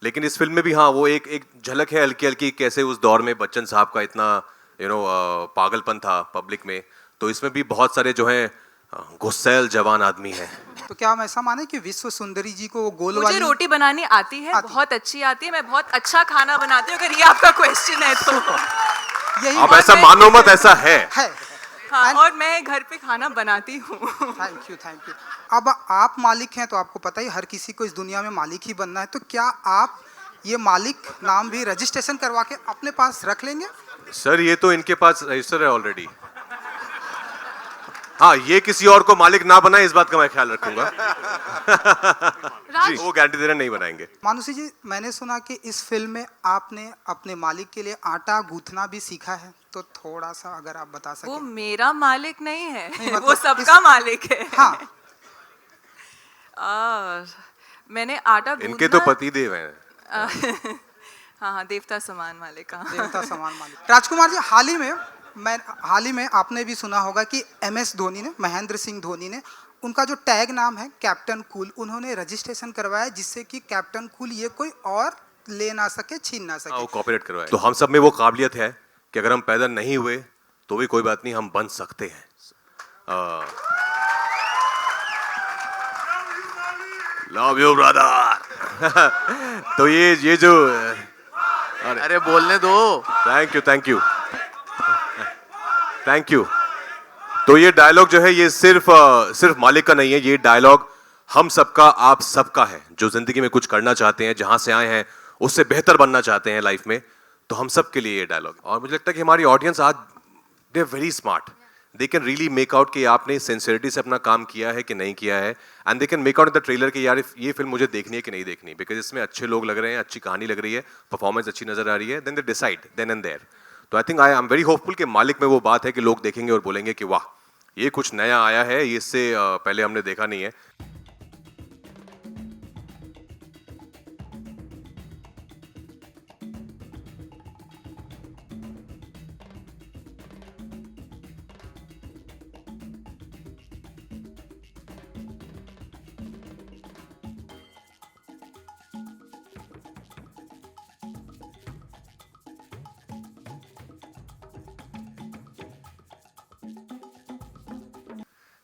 लेकिन इस फिल्म में भी हाँ वो एक एक झलक है हल्की हल्की कैसे उस दौर में बच्चन साहब का इतना पागलपन था पब्लिक में। तो इसमें भी बहुत सारे जो हैं गुस्सैल जवान आदमी हैं। तो क्या हम ऐसा माने कि विश्व सुंदरी जी को वो गोल मुझे वाली रोटी बनानी आती है, आती। बहुत अच्छी आती है, मैं बहुत अच्छा खाना बनाती हूँ, अगर ये आपका क्वेश्चन है तो। यही आप और ऐसा मैं- मानो मत, ऐसा है। हाँ, And- और मैं घर पे खाना बनाती हूँ। Thank you. अब आप मालिक हैं तो आपको पता ही हर किसी को इस दुनिया में मालिक ही बनना है, तो क्या आप ये मालिक नाम भी रजिस्ट्रेशन करवा के अपने पास रख लेंगे? सर ये तो इनके पास रजिस्टर है ऑलरेडी। हाँ ये किसी और को मालिक ना बनाए इस बात का मैं ख्याल रखूंगा। जी वो गारंटी दे रहे हैं, नहीं बनाएंगे। मानुषी जी, मैंने सुना कि इस फिल्म में आपने अपने मालिक के लिए आटा गूंथना भी सीखा है, तो थोड़ा सा अगर आप बता वो सकें। मेरा मालिक नहीं है, नहीं, मतलब वो सबका मालिक है। हाँ, मैंने आटा इनके तो गूंदना- पति देव हैं। हाँ, देवता समान मालिक। हाँ। देवता समान मालिक। राजकुमार जी, हाल ही में आपने भी सुना होगा कि MS धोनी ने, महेंद्र सिंह धोनी ने, उनका जो टैग नाम है कैप्टन कूल, उन्होंने रजिस्ट्रेशन करवाया जिससे कि कैप्टन कूल ये कोई और ले ना सके, छीन ना हाँ सके। वो कॉपीराइट करवाए। तो हम सब में वो काबिलियत है कि अगर हम पैदा नहीं हुए तो भी कोई बात नहीं, हम बन सकते हैं। Love you brother. तो ये जो अरे बोलने दो। Thank you. तो ये डायलॉग जो है ये सिर्फ मालिक का नहीं है, ये डायलॉग हम सबका, आप सबका है जो जिंदगी में कुछ करना चाहते हैं, जहां से आए हैं उससे बेहतर बनना चाहते हैं लाइफ में, तो हम सब के लिए ये डायलॉग। और मुझे लगता है कि हमारी ऑडियंस आज they very smart, they can really make out कि आपने सिंसियरिटी से अपना काम किया है कि नहीं किया है, and they can make out in the trailer कि यार ये फिल्म मुझे देखनी है कि नहीं देखनी, बिकॉज इसमें अच्छे लोग लग रहे हैं, अच्छी कहानी लग रही है, परफॉर्मेंस अच्छी नजर आ रही है, then they decide then and there. तो I think I am very hopeful कि मालिक में वो बात है कि लोग देखेंगे और बोलेंगे कि वाह ये कुछ नया आया है, ये इससे पहले हमने देखा नहीं है।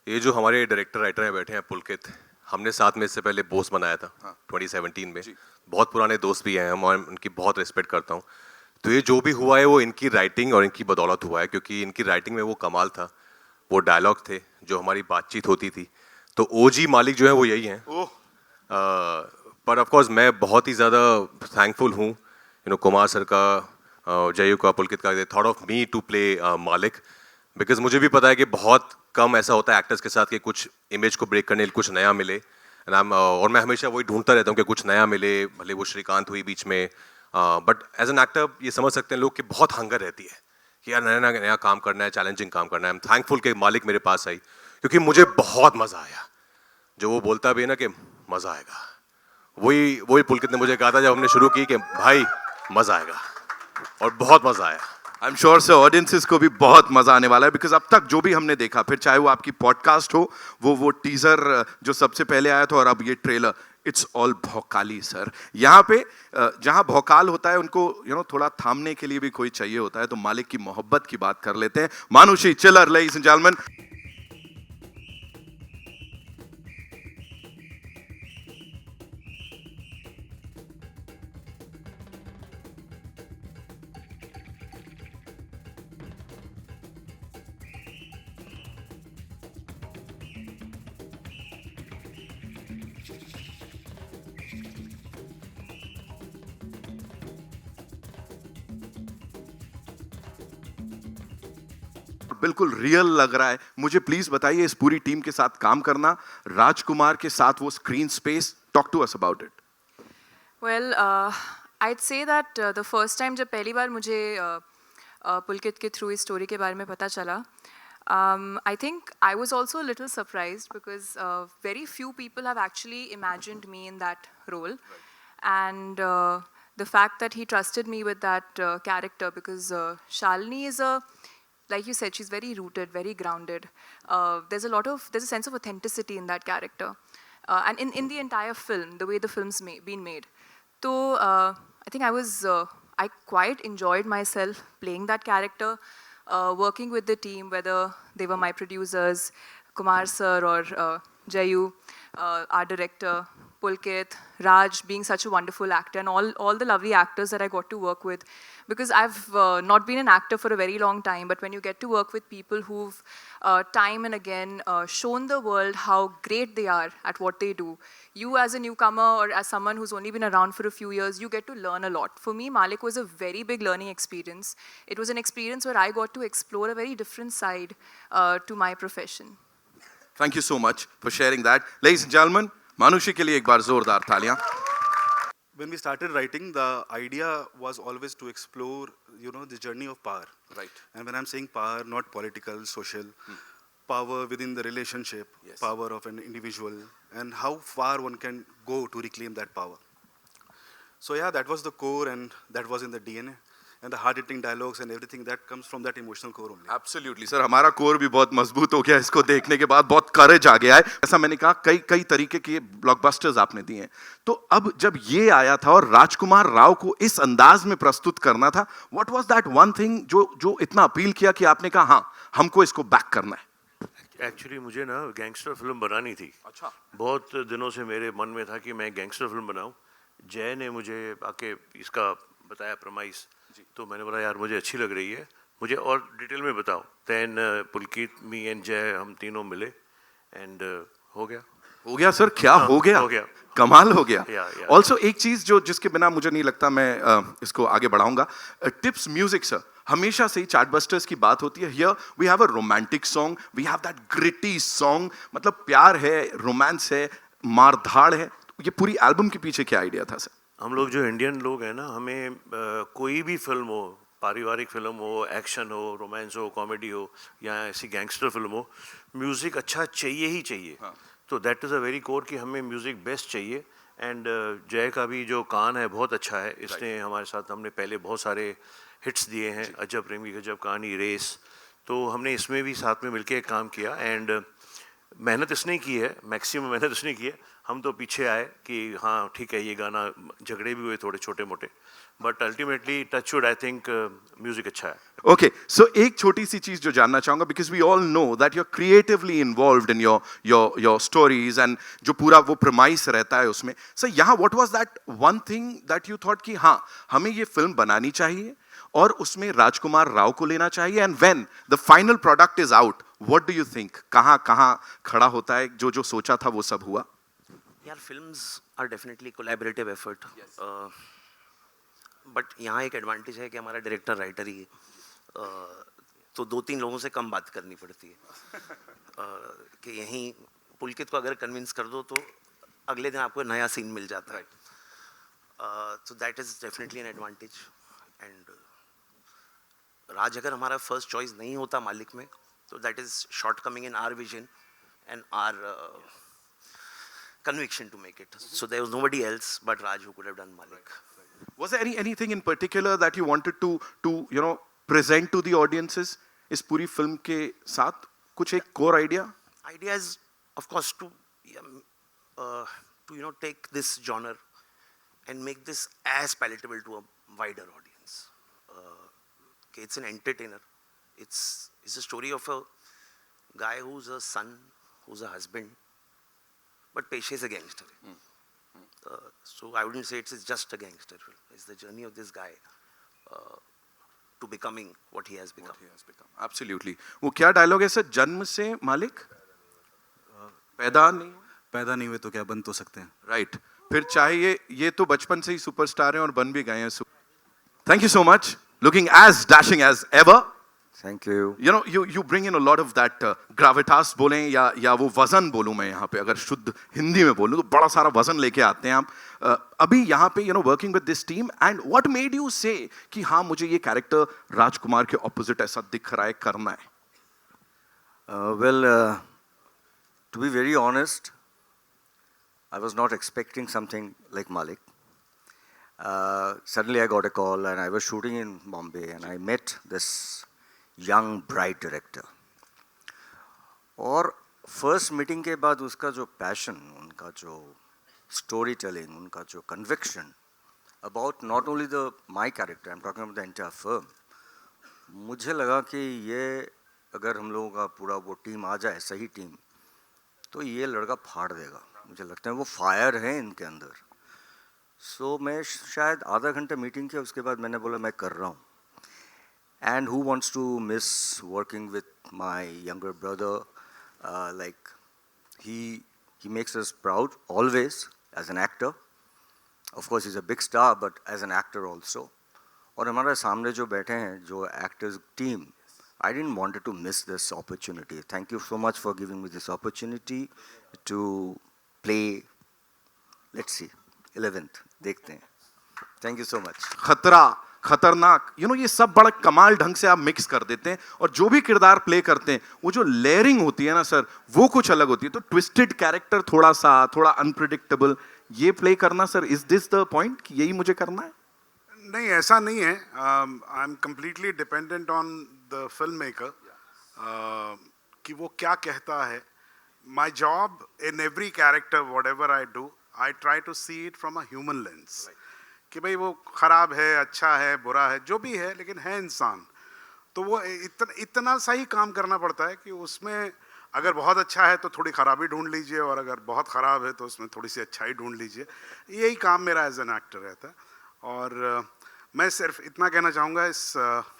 ये जो हमारे डायरेक्टर राइटर हैं बैठे हैं पुलकित, हमने साथ में इससे पहले बोस बनाया था 2017 में। बहुत पुराने दोस्त भी हैं हम और उनकी बहुत रिस्पेक्ट करता हूँ। तो ये जो भी हुआ है वो इनकी राइटिंग और इनकी बदौलत हुआ है, क्योंकि इनकी राइटिंग में वो कमाल था, वो डायलॉग थे, जो हमारी बातचीत होती थी। तो ओजी मालिक जो है वो यही हैं। पर ऑफ कोर्स मैं बहुत ही ज़्यादा थैंकफुल हूँ कुमार सर का, जयू का, पुलकित का, they thought of me to play Maalik, because मुझे भी पता है कि बहुत कम ऐसा होता है एक्टर्स के साथ कि कुछ इमेज को ब्रेक करने के लिए कुछ नया मिले, और मैं हमेशा वही ढूंढता रहता हूँ कि कुछ नया मिले, भले वो श्रीकांत हुई बीच में, बट एज एन एक्टर ये समझ सकते हैं लोग कि बहुत हंगर रहती है कि यार नया नया काम करना है, चैलेंजिंग काम करना है। आई एम थैंकफुल कि मालिक मेरे पास आई, क्योंकि मुझे बहुत मज़ा आया। जो वो बोलता भी है ना कि मज़ा आएगा, वही पुलकित ने मुझे कहा था जब हमने शुरू की कि भाई मज़ा आएगा, और बहुत मज़ा आया। आई एम श्योर से ऑडियंसेस को भी बहुत मजा आने वाला है, बिकॉज अब तक जो भी हमने देखा, फिर चाहे वो आपकी पॉडकास्ट हो, वो टीजर जो सबसे पहले आया था, और अब ये ट्रेलर, इट्स ऑल भौकाली सर। यहाँ पे जहाँ भौकाल होता है उनको थोड़ा थामने के लिए भी कोई चाहिए होता है, तो मालिक की मोहब्बत की बात कर लेते हैं। मानुषी चिल्लर, लेडीज एंड जेंटलमैन। बिल्कुल रियल लग रहा है। मुझे प्लीज बताइए, इस पूरी टीम के साथ काम करना, राजकुमार के साथ वो screen space, talk to us about it. Well, I'd say that the first time जब पहली बार मुझे पुलकित के थ्रू इस स्टोरी के बारे में पता चला, I think I was also a little surprised because very few people have actually imagined me in that role, and the fact that he trusted me with that character, because Shalini is like you said, she's very rooted, very grounded. There's a sense of authenticity in that character, and in the entire film, the way the film's been made. तो I think I quite enjoyed myself playing that character, working with the team, whether they were my producers, Kumar sir or Jayu, our director, Pulkit, Raj being such a wonderful actor, and all the lovely actors that I got to work with. Because I've not been an actor for a very long time, but when you get to work with people who've time and again shown the world how great they are at what they do, you as a newcomer or as someone who's only been around for a few years, you get to learn a lot. For me, Malik was a very big learning experience. It was an experience where I got to explore a very different side to my profession. Thank you so much for sharing that. Ladies and gentlemen, Manushi के लिए एक बार जोरदार तालियां. When we started writing, the idea was always to explore, the journey of power. Right. And when I'm saying power, not political, social, power within the relationship, Yes. power of an individual, and how far one can go to reclaim that power. So yeah, that was the core, and that was in the DNA. And the hard-hitting dialogues and everything that comes from that emotional core only. Absolutely sir, हमारा core भी बहुत मजबूत हो गया इसको देखने के बाद, बहुत करेज आ गया है. ऐसा मैंने कहा, कई तरीके के ब्लॉकबस्टर्स आपने दिए हैं, तो अब जब ये आया था और राजकुमार राव को इस अंदाज में प्रस्तुत करना था, what was that one thing जो इतना अपील किया कि आपने कहा हाँ हमको इसको बैक करना है? एक्चुअली मुझे ना गैंगस्टर फिल्म बनानी थी. अच्छा. बहुत दिनों से मेरे मन में था कि मैं गैंगस्टर फिल्म बनाऊं. जय ने मुझे आके इसका बताया प्रमाइस, तो मैंने बोला यार मुझे अच्छी लग रही है, मुझे और डिटेल में बताओ. देन पुलकित, मी एंड जय, हम तीनों मिले एंड हो गया सर. क्या हो गया, कमाल हो गया. Yeah. ऑल्सो एक चीज जिसके बिना मुझे नहीं लगता मैं इसको आगे बढ़ाऊंगा, टिप्स म्यूजिक सर. हमेशा से ही चार्टबस्टर्स की बात होती है. Here we have a romantic song, we have that gritty song, मतलब प्यार है, रोमांस है, मारधाड़ है. ये पूरी एल्बम के पीछे क्या आइडिया था सर? हम लोग जो इंडियन लोग हैं ना, हमें कोई भी फिल्म हो, पारिवारिक फिल्म हो, एक्शन हो, रोमांस हो, कॉमेडी हो या ऐसी गैंगस्टर फिल्म हो, म्यूज़िक अच्छा चाहिए ही चाहिए. तो that is a very core कि हमें म्यूज़िक बेस्ट चाहिए. एंड जय का भी जो कान है बहुत अच्छा है. इसने हमारे साथ, हमने पहले बहुत सारे हिट्स दिए हैं, अजब प्रेमी गजब कहानी, रेस, तो हमने इसमें भी साथ में मिलके काम किया. एंड मेहनत इसने की है, मैक्सिमम मेहनत इसने की है. हम तो पीछे आए कि हाँ ठीक है, ये गाना, झगड़े भी हुए थोड़े छोटे मोटे, but ultimately touchwood I think music अच्छा है. ओके, सो एक छोटी सी चीज जो जानना चाहूंगा, because we all know that you are creatively involved in your stories and जो पूरा वो प्रमाइस रहता है उसमें. सर यहाँ what was that one thing that you thought कि हाँ हमें ये फिल्म बनानी चाहिए और उसमें राजकुमार राव को लेना चाहिए, and when the final product is out, what do you think, कहाँ खड़ा होता है, जो सोचा था वो सब हुआ? यार films are definitely collaborative effort, but यहाँ एक एडवांटेज है कि हमारा डायरेक्टर राइटर ही है, तो 2-3 लोगों से कम बात करनी पड़ती है. कि यहीं पुलकित को अगर कन्विंस कर दो तो अगले दिन आपको नया सीन मिल जाता है. तो that is definitely an advantage. And Raj अगर हमारा फर्स्ट चॉइस नहीं होता मालिक में, तो that is shortcoming in our vision and our conviction to make it. So there was nobody else but Raj who could have done Malik. Was there anything in particular that you wanted to present to the audiences इस पूरी film के साथ? कुछ एक core idea? Idea is of course to take this genre and make this as palatable to a wider audience. It's an entertainer. It's a story of a guy who's a son, who's a husband, but पेशे is a gangster. So I wouldn't say it's just a gangster film. It's the journey of this guy to becoming what he has become. Absolutely. वो क्या dialogue है sir? जन्म से मालिक, पैदा नहीं हुए तो क्या बन तो सकते हैं. राइट. फिर चाहे ये तो बचपन से ही सुपरस्टार हैं और बन भी गए हैं. Thank you so much. Looking as dashing as ever. Thank you. You bring in a lot of that gravitas बोलें या वो वजन बोलूं मैं यहाँ पे, अगर शुद्ध हिंदी में बोलूं तो बड़ा सारा वजन लेके आते हैं आप. अभी यहाँ पे working with this team, and what made you से कि हाँ मुझे ये कैरेक्टर राजकुमार के ऑपोजिट ऐसा दिख रहा है, करना है? Well, to be very honest, I was not expecting something like Malik. Suddenly I got a call and I was shooting in Bombay and I met this young bright director. और first meeting के बाद उसका जो passion, उनका जो story telling, उनका जो conviction, about not only my character, I'm talking about the entire film. मुझे लगा कि ये अगर हम लोगों का पूरा वो टीम आ जाए, सही टीम, तो ये लड़का फाड़ देगा. मुझे लगता है वो फायर है इनके अंदर. सो मैं शायद आधा घंटा मीटिंग किया, उसके बाद मैंने बोला मैं कर रहा हूँ. And who wants to miss working with my younger brother? Like he makes us proud always as an actor. Of course, he's a big star, but as an actor also. और हमारे सामने जो बैठे हैं, जो actors team, I didn't want to miss this opportunity. Thank you so much for giving me this opportunity to play. Let's see, 11th. देखते हैं. Thank you so much. खतरा, खतरनाक, ये सब बड़ा कमाल ढंग से आप मिक्स कर देते हैं. और जो भी किरदार प्ले करते हैं, वो जो लेयरिंग होती है ना सर, वो कुछ अलग होती है. तो ट्विस्टेड कैरेक्टर, थोड़ा अनप्रिडिक्टेबल, ये प्ले करना sir, is this the point कि यही मुझे करना है? नहीं, ऐसा नहीं है. I am completely dependent on the film maker कि वो क्या कहता है. My job in every character whatever I do, I try to see it from a human lens. कि भाई वो खराब है, अच्छा है, बुरा है, जो भी है, लेकिन है इंसान. तो वो इतना सा ही काम करना पड़ता है कि उसमें अगर बहुत अच्छा है तो थोड़ी खराबी ढूंढ लीजिए, और अगर बहुत ख़राब है तो उसमें थोड़ी सी अच्छाई ढूंढ लीजिए. यही काम मेरा एज एन एक्टर रहता है. और मैं सिर्फ इतना कहना चाहूँगा इस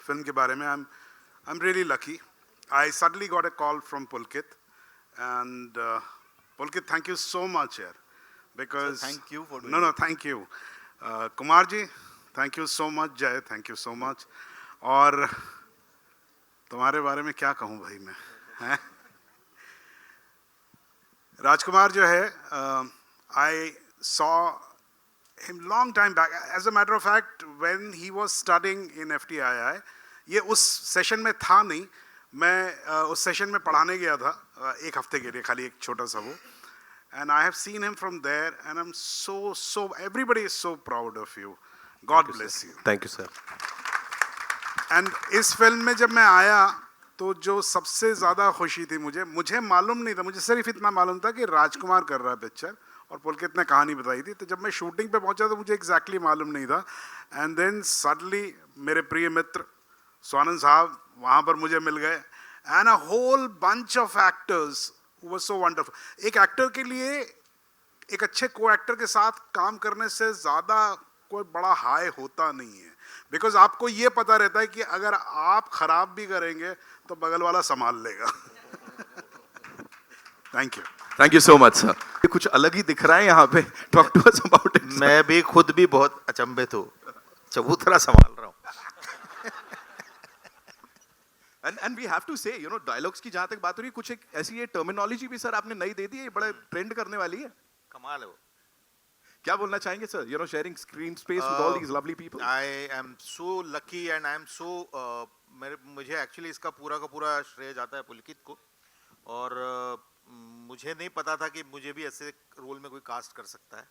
फिल्म के बारे में. I am really lucky. I suddenly got a call from Pulkit, and Pulkit, thank you so much यार, because thank you for doing no thank you. Kumar ji, thank you so much. Jai, thank you so much. और तुम्हारे बारे में क्या कहूँ भाई मैं, हैं? राजकुमार जो है, I saw him long time back. As a matter of fact, when he was studying in FTII, ये उस सेशन में था नहीं. मैं उस सेशन में पढ़ाने गया था एक हफ्ते के लिए, खाली एक छोटा सा वो. And I have seen him from there, and I'm so everybody is so proud of you. God bless you. Thank you, sir. And इस फिल्म में जब मैं आया तो जो सबसे ज़्यादा खुशी थी मुझे मालूम नहीं था. मुझे सिर्फ इतना मालूम था कि राजकुमार कर रहा है पिक्चर, और पुलकित ने कहानी बताई थी. तो जब मैं शूटिंग पे पहुंचा तो मुझे एग्जैक्टली मालूम नहीं था. एंड देन सडनली मेरे प्रिय मित्र स्वानंद साहब वहाँ पर मुझे मिल गए, and a whole bunch of actors वो सो वंडरफुल. एक एक्टर के लिए एक अच्छे को एक्टर के साथ काम करने से ज़्यादा कोई बड़ा हाई होता नहीं है, बिकॉज आपको ये पता रहता है कि अगर आप खराब भी करेंगे तो बगल वाला संभाल लेगा. Thank you. Thank you so much sir. ये कुछ अलग ही दिख रहा है यहाँ पे. Talk to us about it. मैं भी खुद भी बहुत अचंभित हूँ, चबूतरा संभाल रहा हूँ. एंड वी हैव टू से डायलॉग्स की जहाँ तक बात हो रही है, कुछ एक ऐसी ये टर्मिनोलॉजी भी सर आपने नई दे दी है, ये बड़ा ट्रेंड करने वाली है. कमाल है वो. क्या बोलना चाहेंगे sir, sharing screen space with all these lovely people? I am so lucky and I am so मुझे एक्चुअली इसका पूरा का पूरा श्रेय जाता है पुलकित को. और मुझे नहीं पता था कि मुझे भी ऐसे रोल में कोई कास्ट कर सकता है.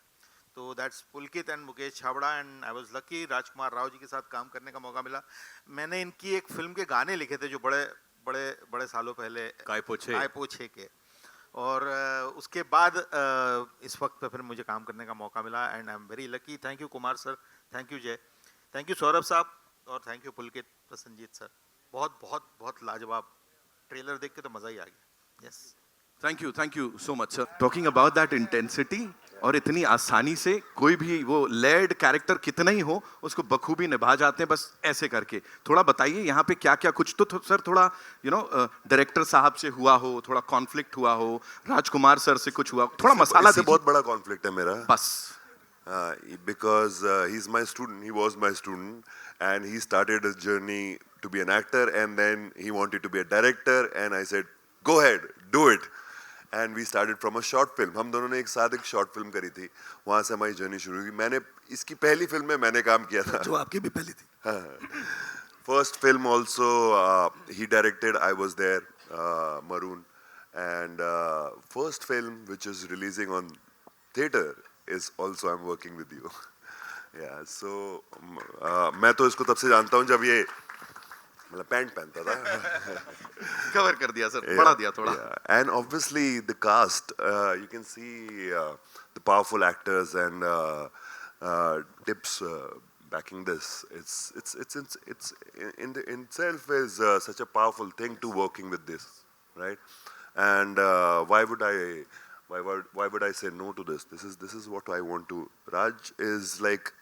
तो that's Pulkit and Mukesh Chhabra, and I was lucky. Rajkummar Rao ji के साथ काम करने का मौका मिला. मैंने इनकी एक फिल्म के गाने लिखे थे जो बड़े सालों पहले, काय पोछे के. और उसके बाद इस वक्त पे फिर मुझे काम करने का मौका मिला, and I am very lucky. Thank you Kumar sir, thank you जय, थैंक यू सौरभ साहब, और thank you Pulkit, Prasannajit sir. बहुत बहुत बहुत लाजवाब. ट्रेलर देख के तो मज़ा ही आ गया. Yes, thank you so much sir. Talking about that intensity, और इतनी आसानी से कोई भी वो लेयर्ड कैरेक्टर कितना ही हो उसको बखूबी निभा जाते हैं, बस ऐसे करके. थोड़ा बताइए यहाँ पे क्या क्या कुछ तो सर थोड़ा डायरेक्टर साहब से हुआ हो, थोड़ा कॉन्फ्लिक्ट हुआ हो, राजकुमार सर से कुछ हुआ, थोड़ा मसाला इससे बहुत बड़ा कॉन्फ्लिक्ट है मेरा. बस because he's my student, he was my student, and he started his journey to be an actor, and then he wanted to be a director, and I said, go ahead, do it. And we started from a short film. हम दोनों ने एक साथ एक short film करी थी, वहाँ से हमारी जर्नी शुरू हुई. मैंने इसकी पहली फिल्म में मैंने काम किया था, जो आपकी भी पहली थी. First film also he directed, I was there, Maroon. And first film which is releasing on theater is also I'm working with you. Yeah, so मैं तो इसको तब से जानता हूँ जब ये मतलब पैंट पहनता था. कवर कर दिया सर, बढ़ा दिया थोड़ा. And obviously the cast, you can see the powerful actors, and tips backing this. It's in itself is such a powerful thing to working with this, right? And why would I say no to this? This is what I want to. Raj is like,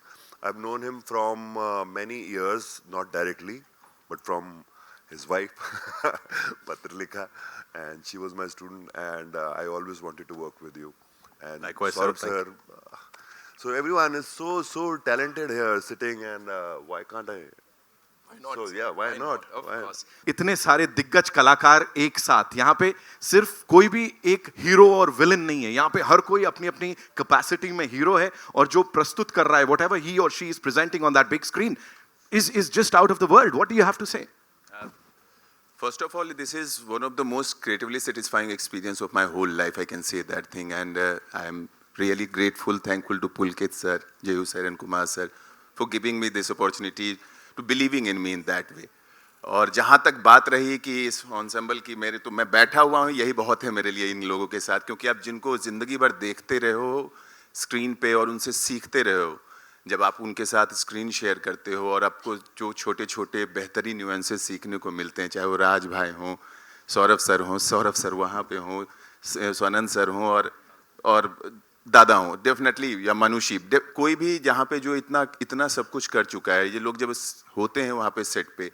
I've known him from many years, not directly, but from his wife, Patralika, and she was my student, and I always wanted to work with you. And Likewise, Saurabh sir. sir. So everyone is so talented here sitting, and why can't I? Why not? So yeah, why not? Of Why- course. इतने सारे दिग्गज कलाकार एक साथ, यहाँ पे सिर्फ कोई भी एक हीरो और विलन नहीं है, यहाँ पे हर कोई अपनी अपनी कैपेसिटी में हीरो है, और जो प्रस्तुत कर रहा है, whatever he or she is presenting on that big screen is just out of the world. What do you have to say? First of all, this is one of the most creatively satisfying experience of my whole life. I can say that thing, and I am really grateful, thankful to Pulkit sir, Jayu sir, and Kumar sir for giving me this opportunity to believing in me in that way. और जहाँ तक बात रही कि इस ensemble की, मेरे तो मैं बैठा हुआ हूँ, यही बहुत है मेरे लिए इन लोगों के साथ, क्योंकि आप जिनको जिंदगी भर देखते रहे हो स्क्रीन पे और उनसे सीखते रहे हो, जब आप उनके साथ स्क्रीन शेयर करते हो और आपको जो छोटे छोटे बेहतरीन न्यूएंसेस सीखने को मिलते हैं, चाहे वो राज भाई हों, सौरभ सर वहाँ पे हों, स्वानंद सर हों, और दादा हों डेफिनेटली, या मनुषी, कोई भी जहाँ पे जो इतना सब कुछ कर चुका है, ये लोग जब होते हैं वहाँ पे सेट पे,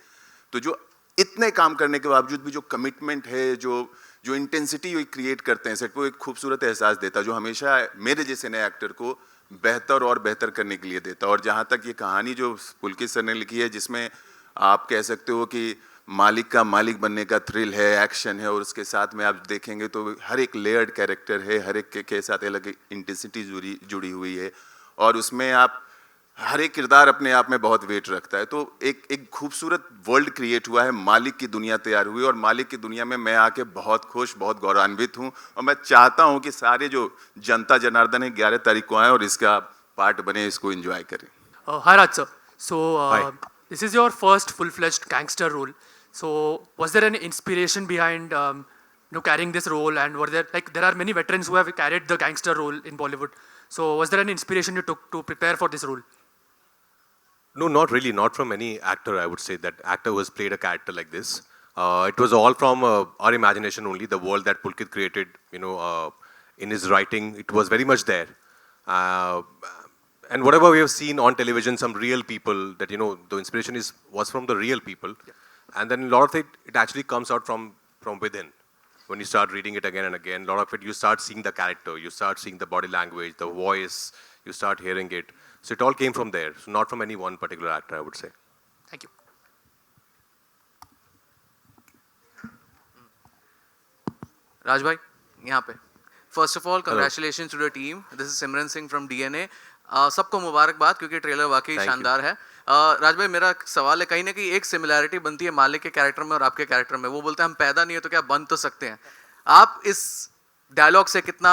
तो जो इतने काम करने के बावजूद भी जो कमिटमेंट है, जो इंटेंसिटी वो क्रिएट करते हैं सेट पे, वो एक खूबसूरत एहसास देता है जो हमेशा मेरे जैसे नए एक्टर को बेहतर और बेहतर करने के लिए देता है। और जहाँ तक ये कहानी जो पुलकित सर ने लिखी है, जिसमें आप कह सकते हो कि मालिक का मालिक बनने का थ्रिल है, एक्शन है, और उसके साथ में आप देखेंगे तो हर एक लेयर्ड कैरेक्टर है, हर एक के साथ अलग इंटेंसिटी जुड़ी हुई है, और उसमें आप हर एक किरदार अपने आप में बहुत वेट रखता है। तो एक खूबसूरत वर्ल्ड क्रिएट हुआ है, मालिक की दुनिया तैयार हुई, और मालिक की दुनिया में मैं आके बहुत खुश, बहुत गौरवान्वित हूँ, और मैं चाहता हूँ कि सारे जो जनता जनार्दन है 11 तारीख को आए और इसका पार्ट बने, इसको एंजॉय करें। Hi Raj sir. So Hi. this is your first full-fledged gangster role. So was there any inspiration behind carrying this role, and were there are many veterans who have carried the gangster role in Bollywood. So was there any inspiration you took to prepare for this role? No, not really. Not from any actor, I would say, that actor who has played a character like this. It was all from our imagination only. The world that Pulkit created, in his writing, it was very much there. And whatever we have seen on television, some real people, that, the inspiration was from the real people. Yeah. And then a lot of it actually comes out from within. When you start reading it again and again, a lot of it, you start seeing the character, you start seeing the body language, the voice, you start hearing it. So it all came from there, so not from any one particular actor, I would say. Thank you. Raj bhai, यहाँ पे. First of all, congratulations to the team. This is Simran Singh from DNA. सबको मुबारकबाद क्योंकि trailer वाकई शानदार है. राज भाई, मेरा सवाल है, कहीं ना कहीं एक सिमिलैरिटी बनती है मालिक के कैरेक्टर में और आपके कैरेक्टर में. वो बोलते हैं हम पैदा नहीं है तो क्या बन तो सकते हैं. आप इस डायलॉग से कितना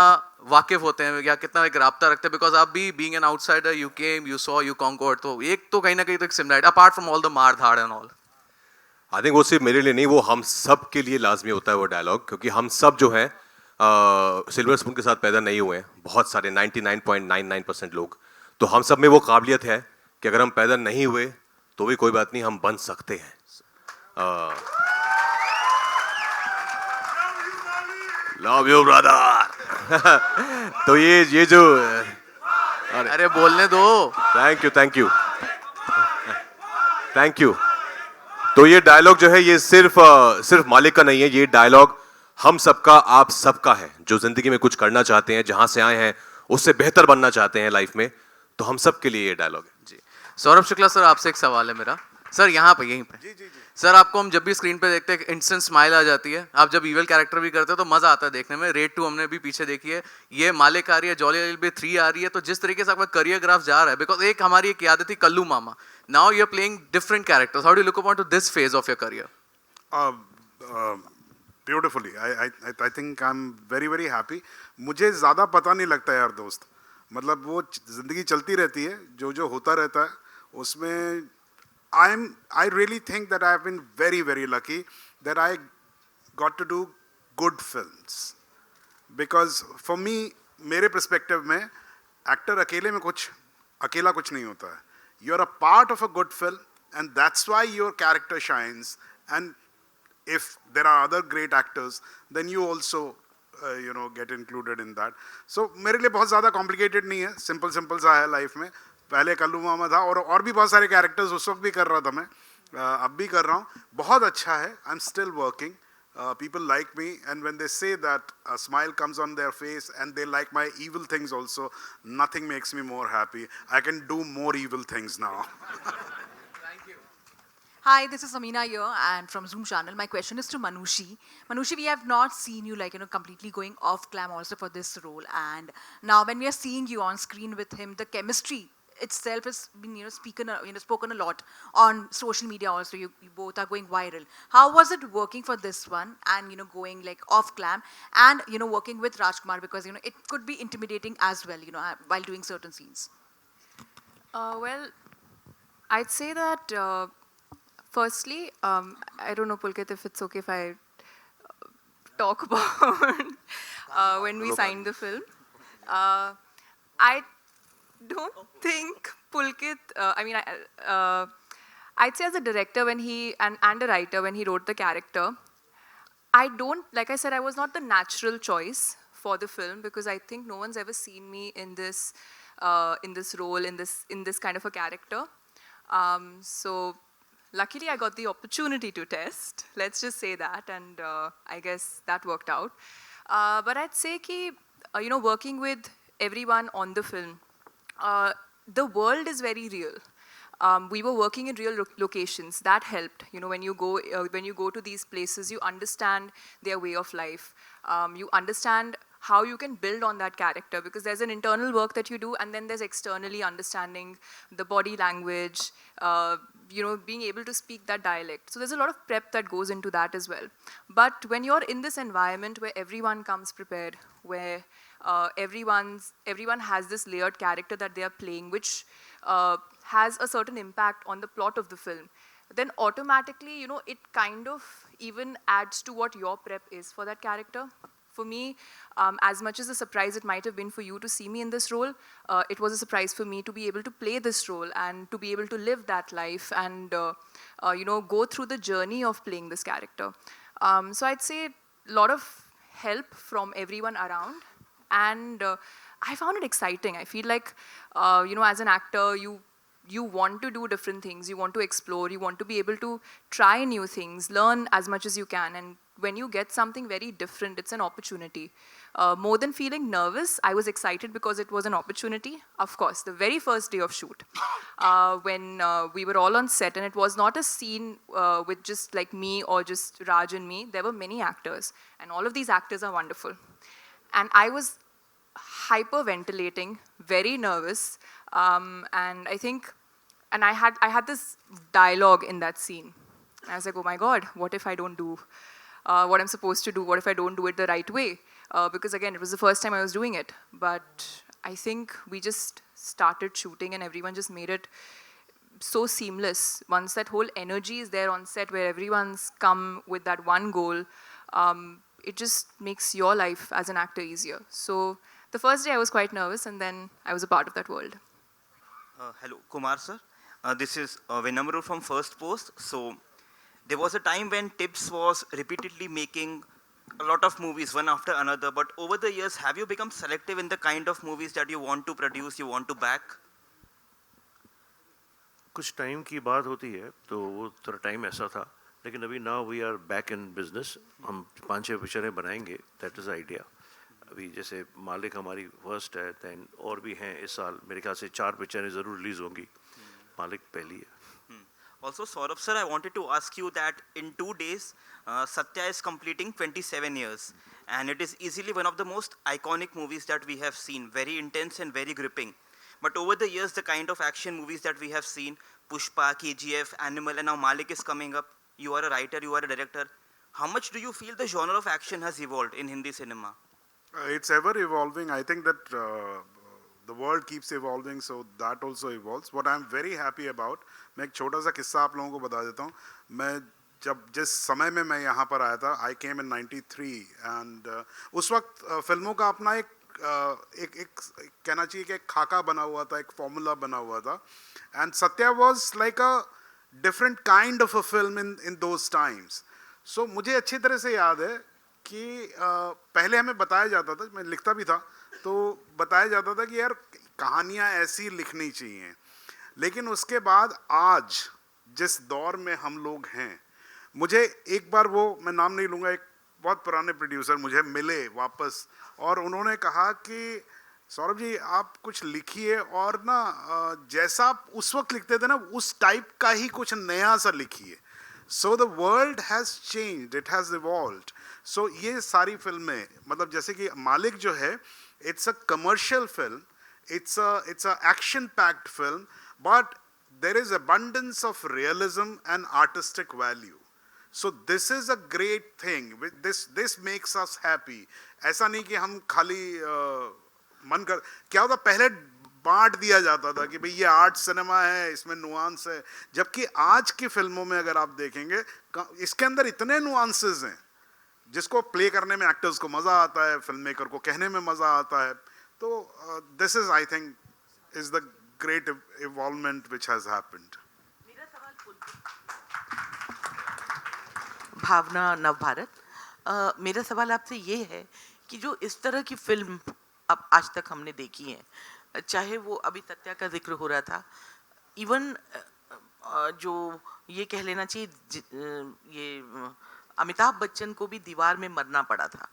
वाकिफ होते हैं या कितना एक राब्ता रखते हैं, बिकॉज आप भी being an outsider, you came, you saw, you conquered, तो एक तो कहीं ना कहीं तो एक similarity apart from all the मार धाड़ एंड ऑल. आई थिंक वो सिर्फ मेरे लिए नहीं, वो हम सब के लिए लाजमी होता है वो डायलॉग, क्योंकि हम सब जो हैं सिल्वर स्पून के साथ पैदा नहीं हुए हैं. बहुत सारे 99.99% लोग, तो हम सब में वो काबिलियत है कि अगर हम पैदा नहीं हुए तो भी कोई बात नहीं, हम बन सकते हैं. Love you brother. तो ये जो अरे बोलने दो. Thank you. तो ये डायलॉग जो है, ये सिर्फ मालिक का नहीं है, ये डायलॉग हम सबका, आप सबका है, जो जिंदगी में कुछ करना चाहते हैं, जहां से आए हैं उससे बेहतर बनना चाहते हैं लाइफ में, तो हम सब के लिए ये डायलॉग है. जी. सौरभ शुक्ला सर, आपसे एक सवाल है मेरा. सर यहाँ पे, यहीं पे. जी. सर, आपको हम जब भी स्क्रीन पे देखते हैं इंस्टेंट स्माइल आ जाती है. आप जब इवल कैरेक्टर भी करते हो तो मजा आता है देखने में. रेड 2 हमने भी पीछे देखी है, ये मालिक आ रही है, जॉली एलएलबी 3 आ रही है. तो जिस तरीके से आपका करियर ग्राफ जा रहा है, बिकॉज एक हमारी एक याद थी Kallu Mama, now you are playing different characters. How do you look upon to this phase of your career? Beautifully. I think I am very very happy. मुझे ज़्यादा पता नहीं लगता यार दोस्त, मतलब वो ज़िंदगी चलती रहती है, जो होता रहता है उसमें. I really think that I have been very very lucky that I got to do good films, because for me, मेरे perspective में एक्टर अकेले में कुछ अकेला कुछ नहीं होता है. You are a part of a good film, and that's why your character shines. And if there are other great actors, then you also get included in that. So मेरे लिए बहुत ज़्यादा complicated नहीं है, simple सा है life में. पहले कल्लू मामा था और भी बहुत सारे characters उस वक्त भी कर रहा था मैं, अब भी कर रहा हूँ. बहुत अच्छा है. I'm still working. People like me, and when they say that a smile comes on their face and they like my evil things also, nothing makes me more happy. I can do more evil things now. Hi, this is Amina here and from Zoom channel. My question is to Manushi. Manushi, we have not seen you completely going off glam also for this role. And now when we are seeing you on screen with him, the chemistry itself has been spoken a lot on social media also. You both are going viral. How was it working for this one and going off glam and working with Rajkumar, because it could be intimidating as well while doing certain scenes? Well, I'd say that firstly, I don't know, Pulkit, if it's okay if I talk about when we signed the film. I don't think Pulkit, I'd say as a director when and a writer when he wrote the character, like I said, I was not the natural choice for the film, because I think no one's ever seen me in this role, in this kind of a character. So luckily I got the opportunity to test, let's just say that, and I guess that worked out. But I'd say working with everyone on the film, the world is very real. We were working in real locations. That helped. When you go to these places, you understand their way of life. You understand how you can build on that character, because there's an internal work that you do, and then there's externally understanding the body language, being able to speak that dialect. So there's a lot of prep that goes into that as well. But when you're in this environment where everyone comes prepared, where everyone has this layered character that they are playing, which has a certain impact on the plot of the film, then automatically, it kind of even adds to what your prep is for that character. For me, as much as a surprise it might have been for you to see me in this role, it was a surprise for me to be able to play this role and to be able to live that life and go through the journey of playing this character. So I'd say a lot of help from everyone around, and I found it exciting. I feel like as an actor, you want to do different things, you want to explore, you want to be able to try new things, learn as much as you can, and when you get something very different, it's an opportunity. More than feeling nervous, I was excited because it was an opportunity. Of course, the very first day of shoot, when we were all on set, and it was not a scene with just like me or just Raj and me, there were many actors, and all of these actors are wonderful. And I was hyperventilating, very nervous, and I had this dialogue in that scene. And I was like, oh my God, what if I don't do what I'm supposed to do? What if I don't do it the right way? Because again, it was the first time I was doing it. But I think we just started shooting and everyone just made it so seamless. Once that whole energy is there on set where everyone's come with that one goal, it just makes your life as an actor easier. So the first day I was quite nervous, and then I was a part of that world. Hello, Kumar sir. This is Vinamru from First Post. So there was a time when Tips was repeatedly making a lot of movies one after another, but over the years, have you become selective in the kind of movies that you want to produce, you want to back? कुछ time की बात होती है, तो वो थोड़ा time ऐसा था, लेकिन अभी now we are back in business. हम 5-6 पिक्चरें बनाएंगे, that is the idea. अभी जैसे मालिक हमारी फर्स्ट है, then और भी हैं इस साल, मेरे ख्याल से 4 पिक्चरें ज़रूर रिलीज होंगी. मालिक पहली है. Also, Saurabh sir, I wanted to ask you that in 2 days, Satya is completing 27 years. And it is easily one of the most iconic movies that we have seen. Very intense and very gripping. But over the years, the kind of action movies that we have seen, Pushpa, KGF, Animal, and now Malik is coming up. You are a writer, you are a director. How much do you feel the genre of action has evolved in Hindi cinema? It's ever evolving. I think that the world keeps evolving, so that also evolves. What I'm very happy about, मैं एक छोटा सा किस्सा आप लोगों को बता देता हूँ. मैं जिस समय में मैं यहाँ पर आया था, I came in 93, and उस वक्त फिल्मों का अपना एक एक एक कहना चाहिए कि एक खाका बना हुआ था, एक फॉर्मूला बना हुआ था. And Satya was like a different kind of a film in those times. So मुझे अच्छी तरह से याद है कि पहले हमें बताया जाता था, मैं लिखता भी था, तो बताया जाता था कि यार कहानियाँ ऐसी लिखनी चाहिए. लेकिन उसके बाद आज जिस दौर में हम लोग हैं, मुझे एक बार वो, मैं नाम नहीं लूँगा, एक बहुत पुराने प्रोड्यूसर मुझे मिले वापस और उन्होंने कहा कि सौरभ जी आप कुछ लिखिए और ना जैसा आप उस वक्त लिखते थे ना उस टाइप का ही कुछ नया सा लिखिए. So the world has changed, it has evolved. So ये सारी फिल्में, मतलब जैसे कि मालिक जो है, it's a commercial film, it's a action packed film, but there is abundance of realism and artistic value. So this is a great thing. This makes us happy. ऐसा नहीं कि हम खाली मन कर, क्या होता पहले बांट दिया जाता था कि भाई ये आर्ट सिनेमा है, इसमें नुआंस है, जबकि आज की फिल्मों में अगर आप देखेंगे इसके अंदर इतने नुआंसेस हैं जिसको प्ले करने में एक्टर्स को मजा आता है, फिल्म मेकर को कहने में मजा आता है. तो this is, I think, is the great evolvement which has happened. Bhavana Nav Bharat, मेरा सवाल आपसे ये है कि जो इस तरह की फिल्म अब आज तक हमने देखी है, चाहे वो अभी सत्या का जिक्र हो रहा था, इवन जो ये कह लेना चाहिए ये अमिताभ बच्चन को भी दीवार में मरना पड़ा था.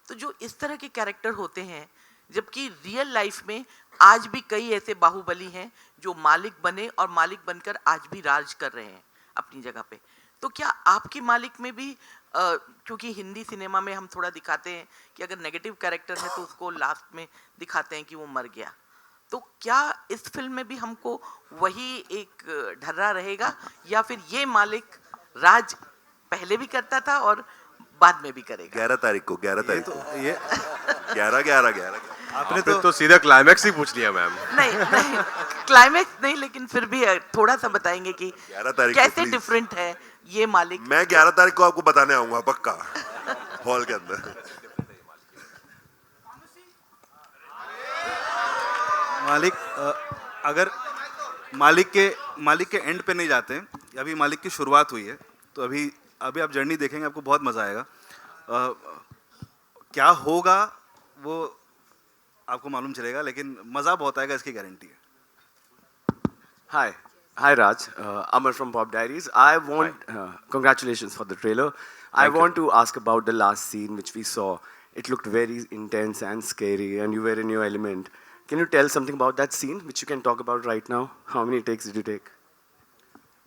तो जो इस तरह के कैरेक्टर होते हैं, जबकि रियल लाइफ में आज भी कई ऐसे बाहुबली हैं जो मालिक बने और मालिक बनकर आज भी राज कर रहे हैं अपनी जगह पे. तो क्या आपके मालिक में भी, क्योंकि हिंदी सिनेमा में हम थोड़ा दिखाते हैं कि अगर नेगेटिव कैरेक्टर है तो उसको लास्ट में दिखाते हैं कि वो मर गया, तो क्या इस फिल्म में भी हमको वही एक ढर्रा रहेगा, या फिर ये मालिक राज पहले भी करता था और बाद में भी करेगा? 11 तारीख को 11 तारीख को ये 11 आपने तो सीधा क्लाइमैक्स ही पूछ लिया मैम. नहीं क्लाइमैक्स नहीं, लेकिन फिर भी थोड़ा सा बताएंगे कि 11 तारीख कैसे डिफरेंट है ये मालिक. मैं 11 तारीख को आपको बताने आऊंगा पक्का हॉल के अंदर. मालिक, अगर मालिक के एंड पे नहीं जाते, अभी मालिक की शुरुआत हुई है, तो अभी आप जर्नी देखेंगे, आपको बहुत मजा आएगा. क्या होगा वो आपको मालूम चलेगा, लेकिन मजा बहुत आएगा, इसकी गारंटी है. Hi Raj, Amar from Pop Diaries. I want congratulations for the trailer. I want to ask about the last scene which we saw. It looked very intense and scary, and you were in your element. Can you tell something about that scene, which you can talk about right now? How many takes did you take?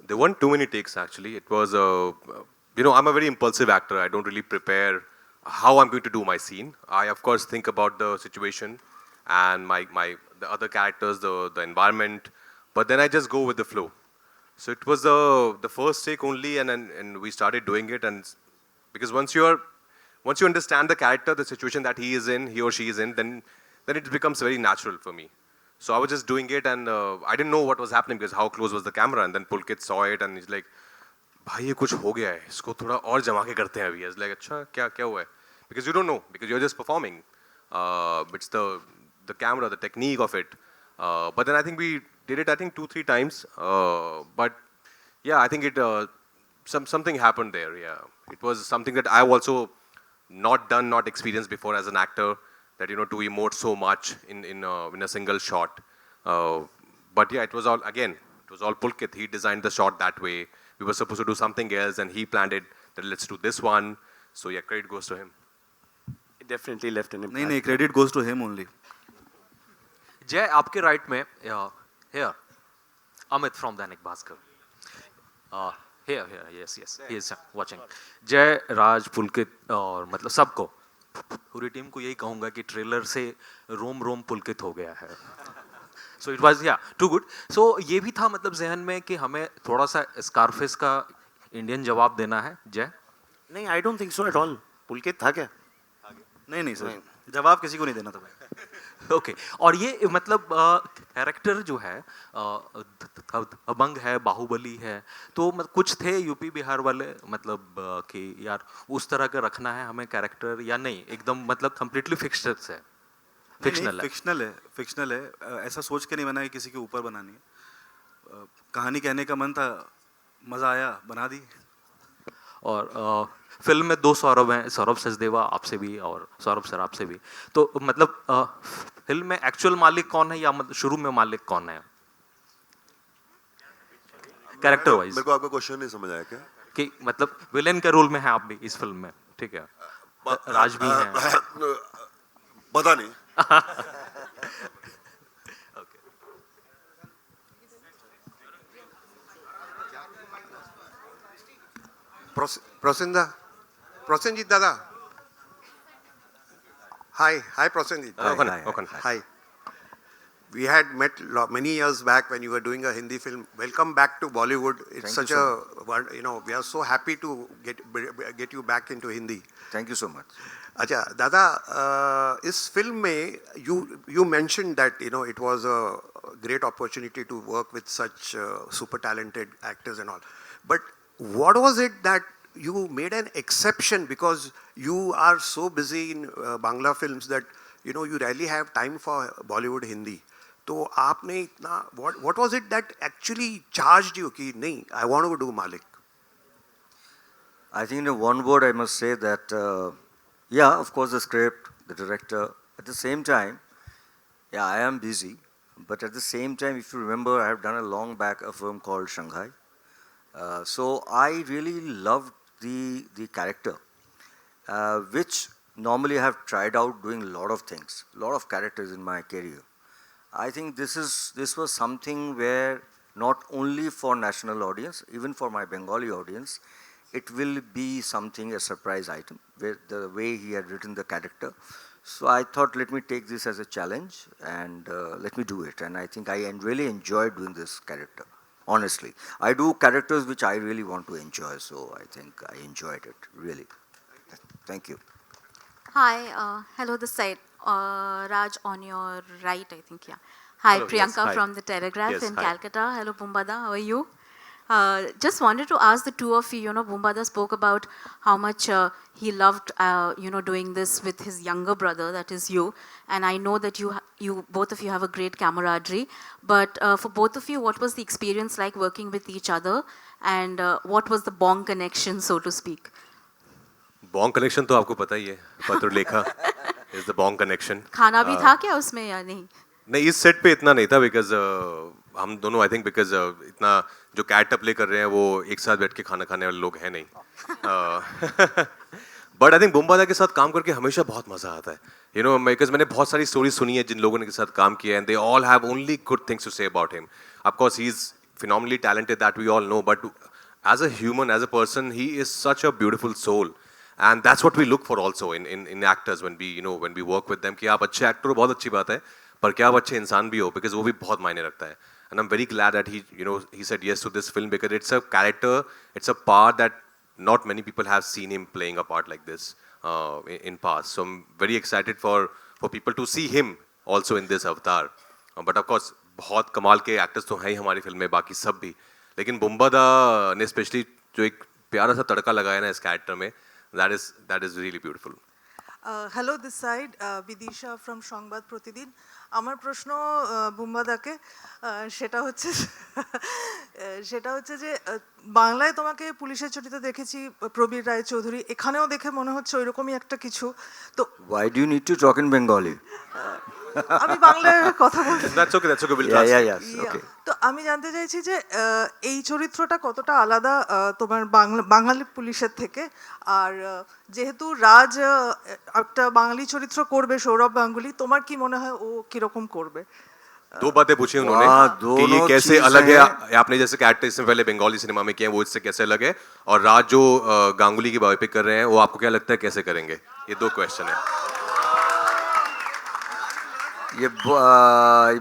There weren't too many takes actually. It was I'm a very impulsive actor. I don't really prepare how I'm going to do my scene. I of course think about the situation and the other characters, the environment, but then I just go with the flow. So it was the first take only, and we started doing it, and because once you understand the character, the situation that he or she is in, then it becomes very natural for me. So I was just doing it, and I didn't know what was happening because how close was the camera, and then Pulkit saw it and he's like, भाई ये कुछ हो गया है, इसको थोड़ा और जमा के करते हैं अभी. I was like, अच्छा क्या हुआ है? Because you don't know, because you're just performing. It's the camera, the technique of it. But then I think we did it, I think 2-3 times. But yeah, I think something happened there. Yeah, it was something that I've also not experienced before as an actor. That to emote so much in a single shot. But yeah, it was all Pulkit. He designed the shot that way. We were supposed to do something else, and he planned it that let's do this one. So yeah, credit goes to him. It definitely left an impact. नहीं, credit goes to him only. जय, आपके right में here Amit from Dainik Bhaskar. Here, yes, he is watching. जय, राज, पुलकित और मतलब सबको, पूरी team को यही कहूँगा कि ट्रेलर से रोम पुलकित हो गया है. So it was too good. So ये भी था मतलब जहन में कि हमें थोड़ा सा स्कारफेस का इंडियन जवाब देना है. जय, नहीं, I don't think so at all. Pulkit था क्या? नहीं सर, जवाब किसी को नहीं देना था. ओके. और ये मतलब कैरेक्टर जो है दबंग है, बाहुबली है, तो मतलब कुछ थे यूपी बिहार वाले मतलब कि यार उस तरह का रखना है हमें कैरेक्टर, या नहीं एकदम मतलब कम्प्लीटली फिक्स्ड है? फिक्शनल है। फिक्शनल है ऐसा सोच के नहीं बना है किसी के ऊपर बनानी है। कहानी कहने का मन था, मज़ा आया, बना दी। और फिल्म में 2 सौरभ हैं, सौरभ सचदेवा आपसे भी और सौरभ सर आपसे भी। तो मतलब फिल्म में एक्चुअल मालिक कौन है या मतलब शुरू में मालिक कौन है कैरेक्टर वाइज? मेरे को आपका क्वेश्चन नहीं समझ आया क्या? कि मतलब विलेन के रोल में है आप भी इस फिल्म में, ठीक है? राज भी हैं। पता नहीं। Prosenjit Dada. Hi Prosenjit. Hi. We had met many years back when you were doing a Hindi film. Welcome back to Bollywood. It's Thank such you a, we are so happy to get you back into Hindi. Thank you so much. अच्छा दादा, इस film में you mentioned that it was a great opportunity to work with such super talented actors and all. But what was it that you made an exception, because you are so busy in Bangla films that you rarely have time for Bollywood Hindi. तो आपने इतना what was it that actually charged you कि नहीं, I want to do Malik? I think in one word I must say that yeah, of course the script, the director. At the same time, yeah, I am busy. But at the same time, if you remember, I have done a long back a film called Shanghai. So I really loved the character, which normally I have tried out doing a lot of things, a lot of characters in my career. I think this was something where not only for national audience, even for my Bengali audience, it will be something, a surprise item, where the way he had written the character. So I thought, let me take this as a challenge and let me do it. And I think I really enjoyed doing this character, honestly. I do characters which I really want to enjoy, so I think I enjoyed it, really. Thank you. Hi, hello this side. Raj on your right, I think, yeah. Hi, Hello, Priyanka yes, hi. from The Telegraph Yes, in hi. Calcutta. Hello, Bumbada, how are you? Just wanted to ask the two of you, Bumbada spoke about how much he loved, doing this with his younger brother, that is you. And I know that you both of you have a great camaraderie. But for both of you, what was the experience like working with each other? And what was the bond connection, so to speak? Bong connection तो आपको पता ही है, पत्र लेखा is the Bong connection. खाना भी था क्या उसमें या नहीं? नहीं, इस सेट पे इतना नहीं था बिकॉज हम दोनों आई थिंक बिकॉज इतना जो कैरेक्टर प्ले कर रहे हैं वो एक साथ बैठ के खाना खाने वाले लोग हैं नहीं. बट आई थिंक बुम्बादा के साथ काम करके हमेशा बहुत मजा आता है. बिकॉज मैंने बहुत सारी स्टोरी सुनी है जिन लोगों ने के साथ काम किया है, and they all have only good things to say about him. Of course he is phenomenally talented, that we all know, but as a human, as a person, he is such a beautiful soul. And that's what we look for also in actors when we work with them. कि आप अच्छे actor हो बहुत अच्छी बात है, पर क्या आप अच्छे इंसान भी हो, because वो भी बहुत मायने रखता है. And I'm very glad that he said yes to this film, because it's a character, it's a part that not many people have seen him playing a part like this in past. So I'm very excited for people to see him also in this avatar. But of course बहुत कमाल के actors तो हैं ही हमारी film में, बाकी सब भी. लेकिन बुम्बादा ने स्पेशली जो एक प्यारा सा तड़का लगाया ना इस कैरेक्टर में, that is really beautiful. Hello this side Bidisha from Sangbad Pratidin. আমার প্রশ্ন বুম্বাদাকে, সেটা হচ্ছে যে বাংলায় তোমাকে পুলিশের চরিত্রে দেখেছি প্রবীর রায় চৌধুরী, এখানেও দেখে মনে হচ্ছে ওইরকমই একটা কিছু. তো Why do you need to talk in Bengali? আমি বাংলায় কথা বলছি. That's okay, we'll Yeah, translate. okay. তো আমি জানতে চাইছি যে এই চরিত্রটা কতটা আলাদা তোমার বাঙালি পুলিশের থেকে, আর যেহেতু রাজ একটা বাঙালি চরিত্র করবে, সৌরভ গাঙ্গুলি, তোমার কি মনে হয় ও কিরকম করবে? दो बातें पूछी उन्होंने कि ये कैसे अलग है, आपने जैसे कैरेक्टर इससे पहले बंगाली सिनेमा में किए हैं वो इससे कैसे अलग है, और राज जो गांगुली की बायोपिक कर रहे हैं वो आपको क्या लगता है कैसे करेंगे? ये दो क्वेश्चन है. ये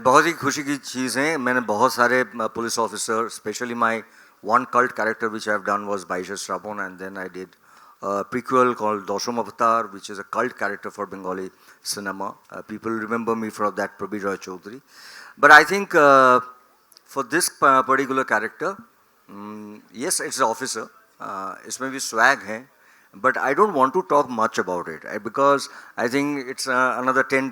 बहुत ही खुशी की चीज़ है. मैंने बहुत सारे police officer, specially my one cult character which I have done was बाइशर श्रावण, and then I did prequel called Dosham Avatar, which is a cult character for Bengali cinema. People remember me for that, Prabir Roy Chaudhary. But I think for this particular character, yes, it's an officer. इसमें भी swag है, but I don't want to talk much about it because I think it's another 10,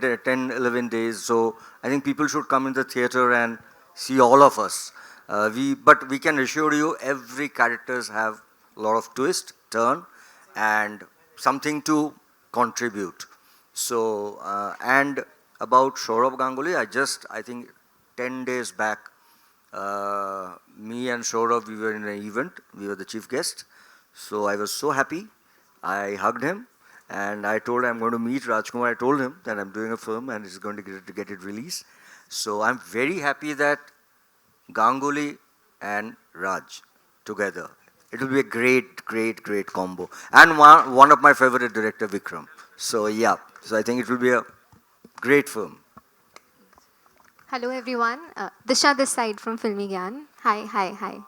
11 days. So I think people should come in the theater and see all of us. But we can assure you every characters have a lot of twist, turn, and something to contribute. So, and about Saurabh Ganguly, I think 10 days back, me and Saurabh, we were in an event. We were the chief guest. So I was so happy. I hugged him and I told him I'm going to meet Rajkumar. I told him that I'm doing a film and he's going to get it released. So I'm very happy that Ganguly and Raj together. It will be a great combo. And one of my favorite director, Vikram. So yeah, so I think it will be a great film. Hello everyone, Disha this side from Filmy Gyan. Hi.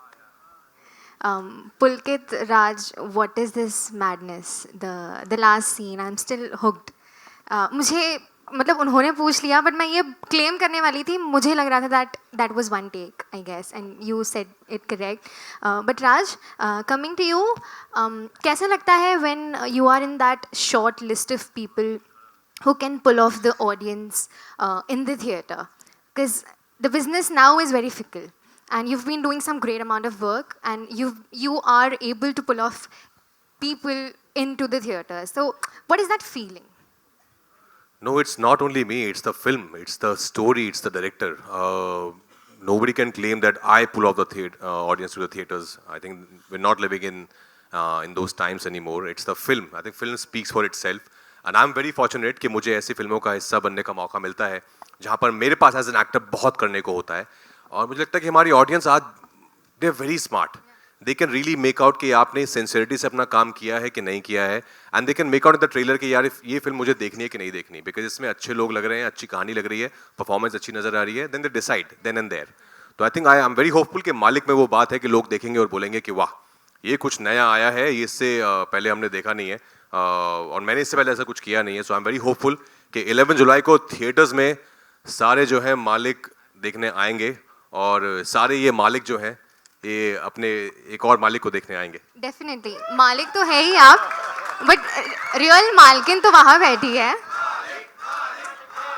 Pulkit, Raj, what is this madness? The last scene, I'm still hooked. मुझे मतलब उन्होंने पूछ लिया but मैं ये claim करने वाली थी मुझे लग रहा था that was one take I guess and you said it correct but Raj coming to you कैसा लगता है when you are in that short list of people who can pull off the audience in the theatre because the business now is very fickle and you've been doing some great amount of work and you are able to pull off people into the theatre, so what is that feeling? No, it's not only me, it's the film, it's the story, it's the director. Nobody can claim that I pull off the audience to the theaters. I think we're not living in those times anymore. It's the film. I think film speaks for itself. And I'm very fortunate कि मुझे ऐसी फिल्मों का हिस्सा बनने का मौका मिलता है जहाँ पर मेरे पास एज एन एक्टर बहुत करने को होता है और मुझे लगता है कि हमारी ऑडियंस आज they are very smart. They can really make out कि आपने सिंसियरिटी से अपना काम किया है कि नहीं किया है and they can make out in the trailer कि यार ये फिल्म मुझे देखनी है कि नहीं देखनी बिकॉज इसमें अच्छे लोग लग रहे हैं, अच्छी कहानी लग रही है, परफॉर्मेंस अच्छी नजर आ रही है, then they decide then and there. तो I think I am very hopeful कि मालिक में वो बात है कि लोग देखेंगे और बोलेंगे कि वाह ये कुछ नया आया है, ये इससे पहले हमने देखा नहीं है और मैंने इससे पहले ऐसा कुछ किया नहीं है. सो आई एम वेरी होपफुल कि 11 जुलाई को थिएटर्स में सारे जो है मालिक देखने आएंगे और सारे ये मालिक जो है ये अपने एक और मालिक को देखने आएंगे. डेफिनेटली मालिक तो है ही आप बट रियल मालकिन तो वहाँ बैठी है.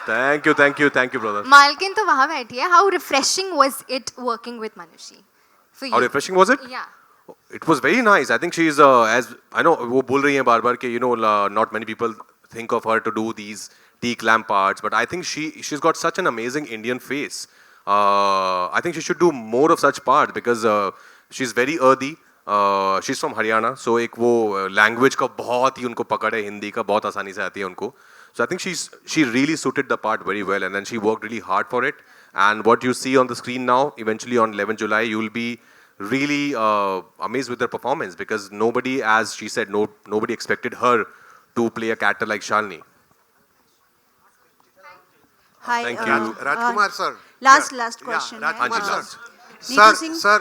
Thank you brother. मालकिन तो वहाँ बैठी है. How refreshing was it working with Manushi for you? How refreshing was it? या It was very nice. I think she is as I know वो बोल रही हैं बार-बार कि you know not many people think of her to do these T-clam parts, but I think she's got such an amazing Indian face. I think she should do more of such parts because she's very earthy. She's from Haryana, so एक वो language का बहुत ही उनको पकड़ है, हिंदी का बहुत आसानी से आती है उनको. So I think she really suited the part very well, and then she worked really hard for it. And what you see on the screen now, eventually on 11 July, you will be really amazed with her performance because nobody, as she said, nobody expected her to play a character like Shalini. Hi, Thank you. Rajkumar sir. Last question. Rajkumar Haan sir. ji, Neetu Sir.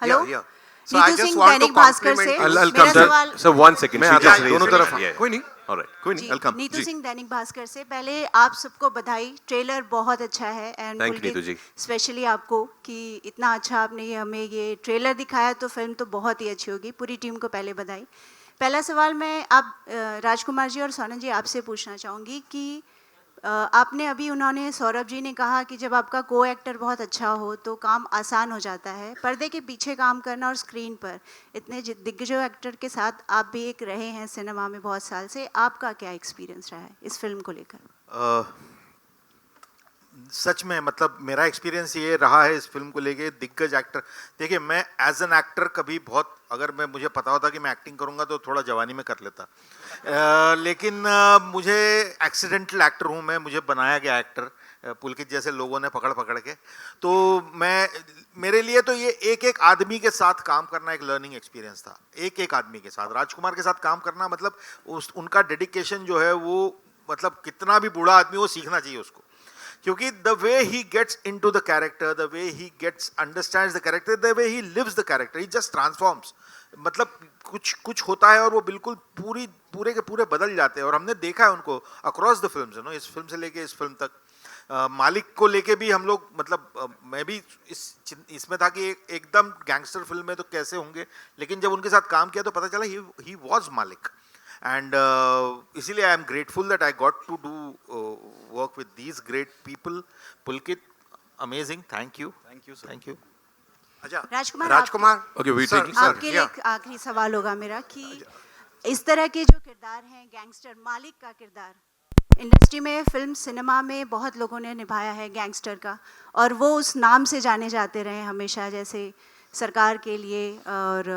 Hello? Yeah. So Neetu I just Singh want to Dainik Bhaskar compliment. से I'll मेरा come sir. सवाल Sir, 1 second. मैं She आता just हूँ, raised दोनों her तरफ hand. Yeah. कोई नहीं. All right. कोई नहीं. वेलकम. नीतू सिंह दैनिक भास्कर से पहले आप सबको बधाई. ट्रेलर बहुत अच्छा है and Thank you, Neetu ji. Specially आपको कि इतना अच्छा आपने हमें ये ट्रेलर दिखाया तो फिल्म तो बहुत ही अच्छी होगी. पूरी टीम को पहले बधाई. पहला सवाल मैं आप राजकुमार जी और सोनम जी आपसे पूछना चाहूँगी कि आपने अभी उन्होंने सौरभ जी ने कहा कि जब आपका को एक्टर बहुत अच्छा हो तो काम आसान हो जाता है. पर्दे के पीछे काम करना और स्क्रीन पर इतने दिग्गजों एक्टर के साथ आप भी एक रहे हैं सिनेमा में बहुत साल से, आपका क्या एक्सपीरियंस रहा है इस फिल्म को लेकर? सच में मतलब मेरा एक्सपीरियंस ये रहा है इस फिल्म को लेके. दिग्गज एक्टर देखिए, मैं एज एन एक्टर कभी बहुत, अगर मुझे पता होता कि मैं एक्टिंग करूंगा तो थोड़ा जवानी में कर लेता, लेकिन मुझे एक्सीडेंटल एक्टर हूँ मैं. मुझे बनाया गया एक्टर पुलकित जैसे लोगों ने पकड़ के. तो मेरे लिए तो ये एक आदमी के साथ काम करना एक लर्निंग एक्सपीरियंस था. एक आदमी के साथ, राजकुमार के साथ काम करना मतलब उनका डेडिकेशन जो है वो, मतलब कितना भी बूढ़ा आदमी वो सीखना चाहिए उसको, क्योंकि the way he gets into the character, the way he gets understands the character, the way he lives the character, he just transforms. मतलब कुछ होता है और वो बिल्कुल पूरे के पूरे बदल जाते हैं. और हमने देखा है उनको अक्रॉस द फिल्म्स, इस फिल्म से लेके इस फिल्म तक. मालिक को लेके भी हम लोग मतलब मैं भी इसमें था कि एकदम गैंगस्टर फिल्म में तो कैसे होंगे, लेकिन जब उनके साथ काम किया तो पता चला ही वाज मालिक. एंड इसीलिए I am grateful that I got to do work with these great people. Pulkit, amazing, thank you sir. Thank you. अच्छा राजकुमार, आपके लिए एक आखिरी सवाल होगा मेरा कि इस तरह के जो किरदार हैं, गैंगस्टर मालिक का किरदार इंडस्ट्री में, फिल्म सिनेमा में बहुत लोगों ने निभाया है गैंगस्टर का, और वो उस नाम से जाने जाते रहे हमेशा. जैसे सरकार के लिए और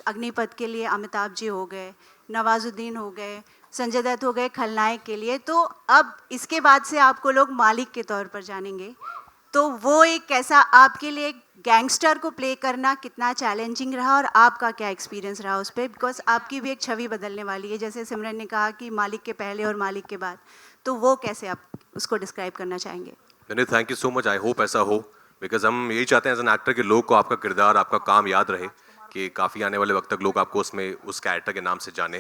अग्निपथ के लिए अमिताभ जी हो गए, नवाजुद्दीन हो गए, संजय दत्त हो गए खलनायक के लिए. तो अब इसके बाद से आपको लोग मालिक के तौर पर जानेंगे. तो वो एक कैसा आपके लिए गैंगस्टर को प्ले करना कितना चैलेंजिंग रहा, और आपका क्या एक्सपीरियंस रहा उस पर? बिकॉज आपकी भी एक छवि बदलने वाली है, जैसे सिमरन ने कहा कि मालिक के पहले और मालिक के बाद. तो वो कैसे आप उसको डिस्क्राइब करना चाहेंगे? Thank you so much. I hope ऐसा हो, बिकॉज हम यही चाहते हैं एज एन एक्टर कि लोग को आपका किरदार, आपका काम याद रहे, कि काफ़ी आने वाले वक्त तक लोग आपको उसमें उस कैरेक्टर के नाम से जाने,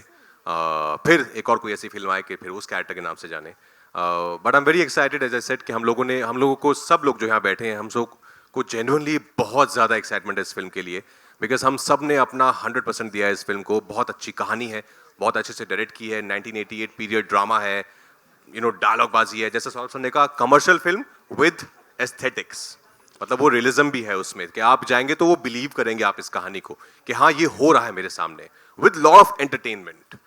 फिर एक और कोई ऐसी फिल्म आए कि फिर उस कैरेक्टर के नाम से जाने. But I am very excited as I said कि हम लोगों को सब लोग जो यहाँ बैठे हैं, हम सब को जेन्युइनली बहुत ज़्यादा एक्साइटमेंट है इस फिल्म के लिए, बिकॉज हम सब ने अपना 100% दिया है इस फिल्म को. बहुत अच्छी कहानी है, बहुत अच्छे से डायरेक्ट की है, 1988 पीरियड ड्रामा है, डायलॉग बाजी है, जैसे सौरभ सर ने कहा, कमर्शियल फिल्म विद एस्थेटिक्स. मतलब वो रियलिज्म भी है उसमें कि आप जाएंगे तो वो बिलीव करेंगे आप इस कहानी को कि हाँ ये हो रहा है मेरे सामने, विद लॉट ऑफ एंटरटेनमेंट.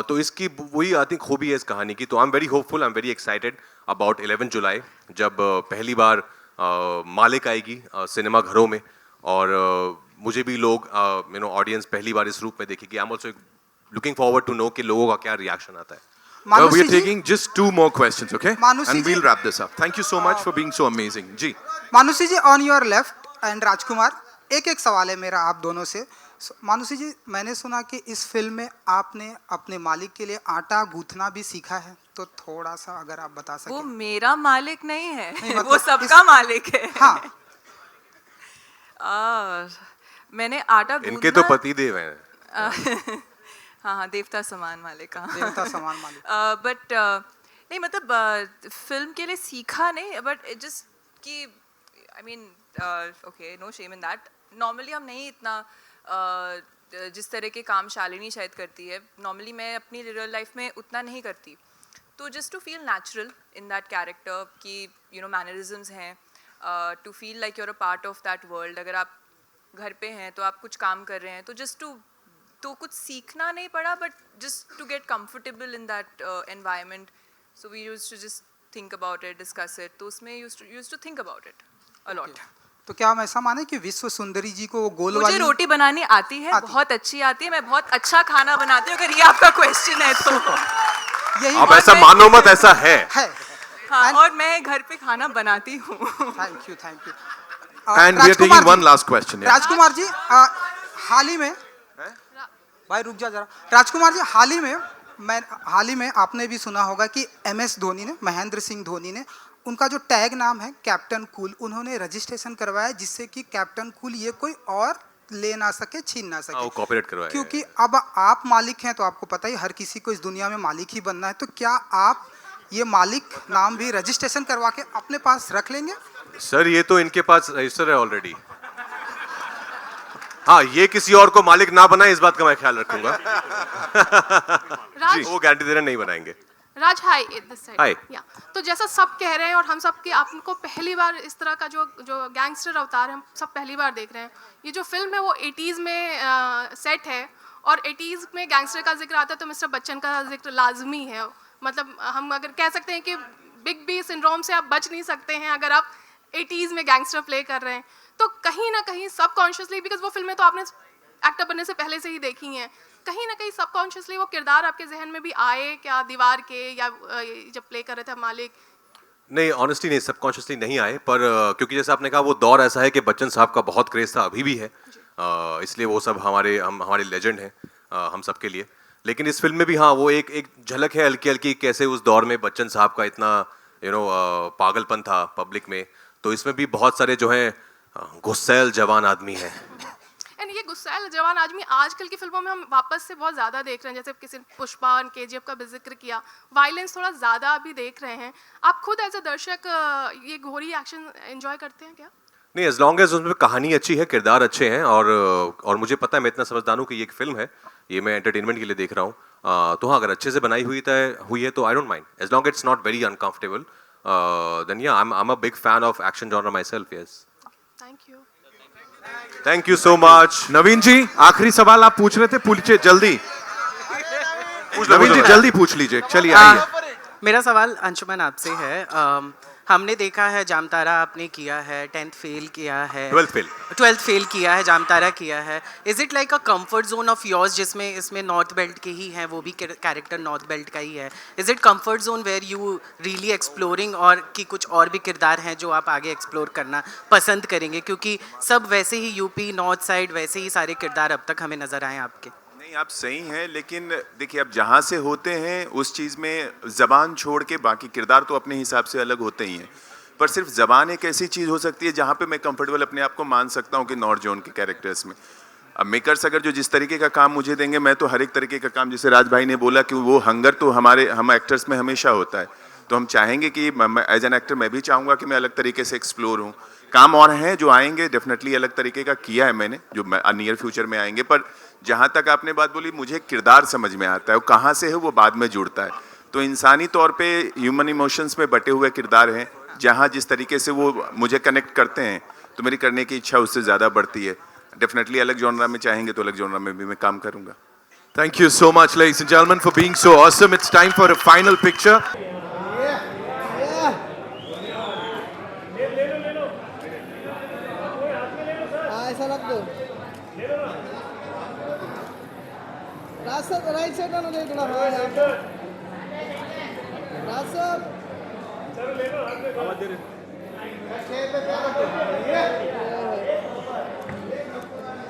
तो इसकी वही आई थिंक खूबी है इस कहानी की. तो आई am very hopeful, I am very excited about 11 जुलाई जब पहली बार मालिक आएगी सिनेमा घरों में, और मुझे भी लोग ऑडियंस पहली बार इस रूप में देखेगी. I am also looking forward to know कि लोगों का क्या रिएक्शन आता है. We are taking just 2 more questions, okay? And we'll wrap this up. Thank you so much for being so amazing. जी. Manushi ji, on your left, and Rajkummar, एक सवाल है मेरा आप दोनों से. मानुषी जी, मैंने सुना कि इस फिल्म में आपने अपने मालिक के लिए आटा गूंथना भी सीखा है, तो थोड़ा सा अगर आप बता सकें. वो मेरा मालिक नहीं है, मतलब वो सबका मालिक है. हाँ. मैंने आटा इनके तो पति देव हैं. हाँ, देवता समान मालिक. देवता समान मालिक. बट नहीं, मतलब फिल्म के लिए सीखा नहीं, बट जस्ट कि I mean okay, no shame in that. Normally हम नहीं इतना जिस तरह के काम शालिनी शायद करती है, नॉर्मली मैं अपनी रियल लाइफ में उतना नहीं करती. तो just to feel natural in that character कि मैनरिज्म्स हैं, to feel like you're a part of that world. अगर आप घर पे हैं तो आप कुछ काम कर रहे हैं, तो जस्ट तो कुछ सीखना नहीं पड़ा, but just to get comfortable in that environment. So we used to just think about it, discuss it. तो उसमें used to think about it a lot. तो क्या हम ऐसा माने कि विश्व सुंदरी जी को वो गोल वाली... मुझे रोटी बनानी आती है, बहुत अच्छी आती है, मैं बहुत अच्छा खाना बनाती हूँ, अगर ये आपका क्वेश्चन है तो. यही आप ऐसा मानो मत, ऐसा है. हाँ, और मैं घर पे खाना बनाती हूँ. Thank you. And we are taking one last question. Rajkumar ji, हाल ही में, भाई रुक जा जरा. राजकुमार जी, हाल ही में आपने भी सुना होगा कि MS धोनी ने, महेंद्र सिंह धोनी ने, उनका जो टैग नाम है कैप्टन कूल, उन्होंने रजिस्ट्रेशन करवाया जिससे कि कैप्टन कूल ये कोई और ले ना सके, छीन ना सके. कॉपीराइट करवाया. क्योंकि अब आप मालिक हैं, तो आपको पता ही हर किसी को इस दुनिया में मालिक ही बनना है. तो क्या आप ये मालिक नाम भी रजिस्ट्रेशन करवा के अपने पास रख लेंगे? सर ये तो इनके पास रजिस्टर है ऑलरेडी. हाँ, ये किसी और को मालिक ना बनाए इस बात का मैं ख्याल रखूंगा. वो गारंटी दे रहे नहीं बनाएंगे. राज, हाय दिस साइड. हाय. या तो जैसा सब कह रहे हैं, और हम सब के आपको पहली बार इस तरह का जो गैंगस्टर अवतार है, हम सब पहली बार देख रहे हैं. ये जो फिल्म है वो 80s में सेट है, और 80s में गैंगस्टर का जिक्र आता है तो मिस्टर बच्चन का जिक्र लाजमी है. मतलब हम अगर कह सकते हैं कि बिग बी सिंड्रोम से आप बच नहीं सकते हैं अगर आप 80s में गैंगस्टर प्ले कर रहे हैं. तो कहीं ना कहीं सबकॉन्शियसली, बिकॉज वो फिल्में तो आपने एक्टर बनने से पहले से ही देखी हैं, कहीं ना कहीं सबकॉन्शियसली वो किरदार आपके जहन में भी आए क्या, दीवार के, या जब प्ले कर रहे थे मालिक? नहीं, ऑनेस्टली नहीं, सबकॉन्शियसली नहीं आए. पर क्योंकि जैसे आपने कहा वो दौर ऐसा है कि बच्चन साहब का बहुत क्रेज था, अभी भी है, इसलिए वो सब हमारे लेजेंड हैं हम सब के लिए. लेकिन इस फिल्म में भी हाँ, वो एक झलक है हल्की हल्की, कैसे उस दौर में बच्चन साहब का इतना पागलपन था पब्लिक में. तो इसमें भी बहुत सारे जो हैं गुस्सैल जवान आदमी हैं. एंड ये गुस्सैल जवान आदमी आजकल की फिल्मों में हम वापस से बहुत ज़्यादा देख रहे हैं, जैसे किसी ने पुष्पा और KGF का भी जिक्र किया, वायलेंस थोड़ा ज़्यादा अभी देख रहे हैं। आप खुद एज अ दर्शक ये घोरी एक्शन एंजॉय करते हैं क्या? नहीं, एज लॉन्ग एज उसमें कहानी अच्छी है, किरदार अच्छे हैं, और मुझे पता है, मैं इतना समझदार हूँ कि ये एक फिल्म है, ये मैं एंटरटेनमेंट के लिए देख रहा हूँ। तो हाँ, अगर अच्छे से बनाई हुई है तो I don't mind, as long it's not very uncomfortable, then yeah I am a big fan of action genre myself. Yes, thank you so much. Naveen ji, आखिरी सवाल आप पूछ रहे थे, पूछिए जल्दी। नवीन जी जल्दी पूछ लीजिए, चलिए आइए। मेरा सवाल अंशुमन आपसे है। हमने देखा है जामतारा आपने किया है, 10th फेल किया है, 12th फेल किया है, जामतारा किया है। Is it like a comfort zone of yours, जिसमें इसमें नॉर्थ बेल्ट के ही हैं, वो भी कैरेक्टर नॉर्थ बेल्ट का ही है। Is it comfort zone where you really exploring, और कि कुछ और भी किरदार हैं जो आप आगे एक्सप्लोर करना पसंद करेंगे, क्योंकि सब वैसे ही यूपी नॉर्थ साइड वैसे ही सारे किरदार अब तक हमें नजर आए आपके? नहीं, आप सही हैं, लेकिन देखिए अब जहाँ से होते हैं उस चीज़ में ज़बान छोड़ के बाकी किरदार तो अपने हिसाब से अलग होते ही हैं, पर सिर्फ ज़बान एक ऐसी चीज़ हो सकती है जहाँ पे मैं कंफर्टेबल अपने आप को मान सकता हूँ कि नॉर्थ जोन के कैरेक्टर्स में। अब मेकर्स अगर जो जिस तरीके का काम मुझे देंगे, मैं तो हर एक तरीके का काम, जैसे राज भाई ने बोला कि वो हंगर तो हम एक्टर्स में हमेशा होता है, तो हम चाहेंगे कि एज एन एक्टर मैं भी चाहूँगा कि मैं अलग तरीके से एक्सप्लोर हूँ। काम और हैं जो आएंगे, डेफिनेटली अलग तरीके का किया है मैंने, जो नियर फ्यूचर में आएंगे। पर जहाँ तक आपने बात बोली, मुझे किरदार समझ में आता है, वो कहाँ से है वो बाद में जुड़ता है। तो इंसानी तौर पे ह्यूमन इमोशंस में बटे हुए किरदार हैं, जहाँ जिस तरीके से वो मुझे कनेक्ट करते हैं तो मेरी करने की इच्छा उससे ज़्यादा बढ़ती है। डेफिनेटली अलग जॉनरा में चाहेंगे तो अलग जॉनरा में भी मैं काम करूँगा। Thank you so much, ladies and gentlemen, for being so awesome. It's time for a final picture. ऐसा रख दो। राइट साइड ना ले थोड़ा, हाँ यहाँ पे।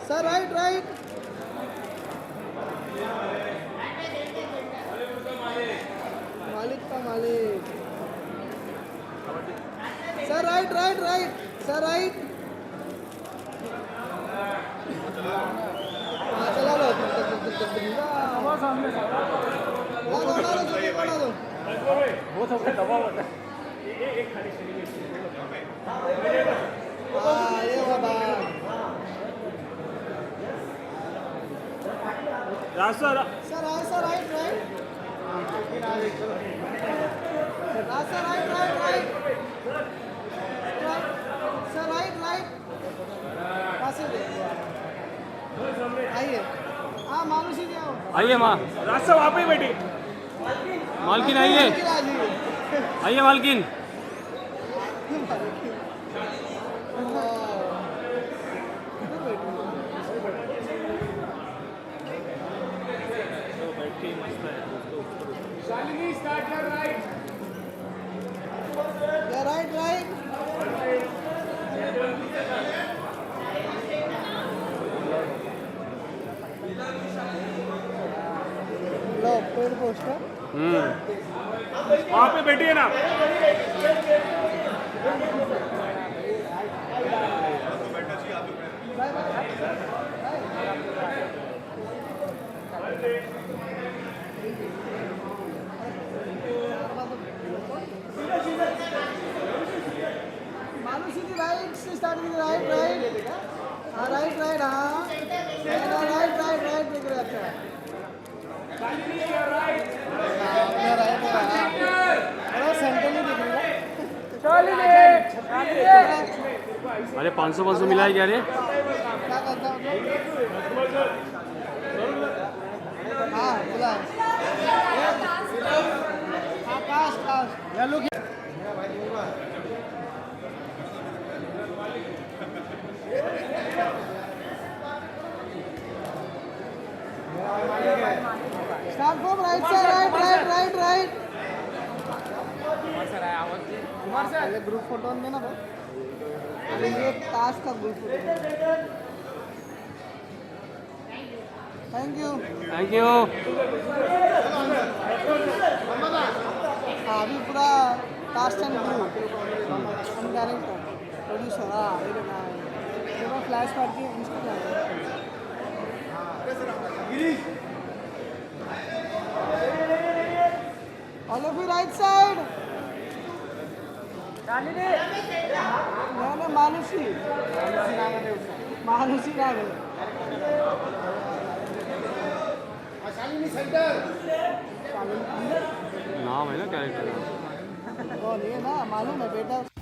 Sir right right. मालिक का मालिक। Sir right right right, sir right. हाँ चला लो, सामने बना दो। वो सबसे दबा होता है। हाँ ये बाबा। सर ऐसा राइट राइट। रास्ता right right right. Sir right right. आइए, हाँ मानुषी जी आओ। आइए माँ, रास्ता वहाँ पे बैठी। मालकिन आइए, आइए मालकिन। शालिनी स्टार्ट कर राइट। Right right. लो पेड़ पोस्टर। वहाँ पे बैठी है ना। मानुषी जी राइट से स्टार्ट कीजिए। राइट राइट, हाँ राइट राइट, हाँ राइट राइट राइट दिख रहा है। अरे 500 मिला है क्या रे? क्या करता हाँ बोला start from right side. Right right right right. Kumar sir ये ग्रुप फोटो में ना भाई, ये टास्क का group photo. Thank you thank you. हाँ अभी पूरा कास्ट एंड क्रू, हम डायरेक्टर प्रोड्यूसर। हाँ ये फ्लैश पार्टी इंस्टा शालिनी ना मानुषी नाम है शालिनी सेंटर नाम है ना कैरेक्टर कौन ये ना मालूम है बेटा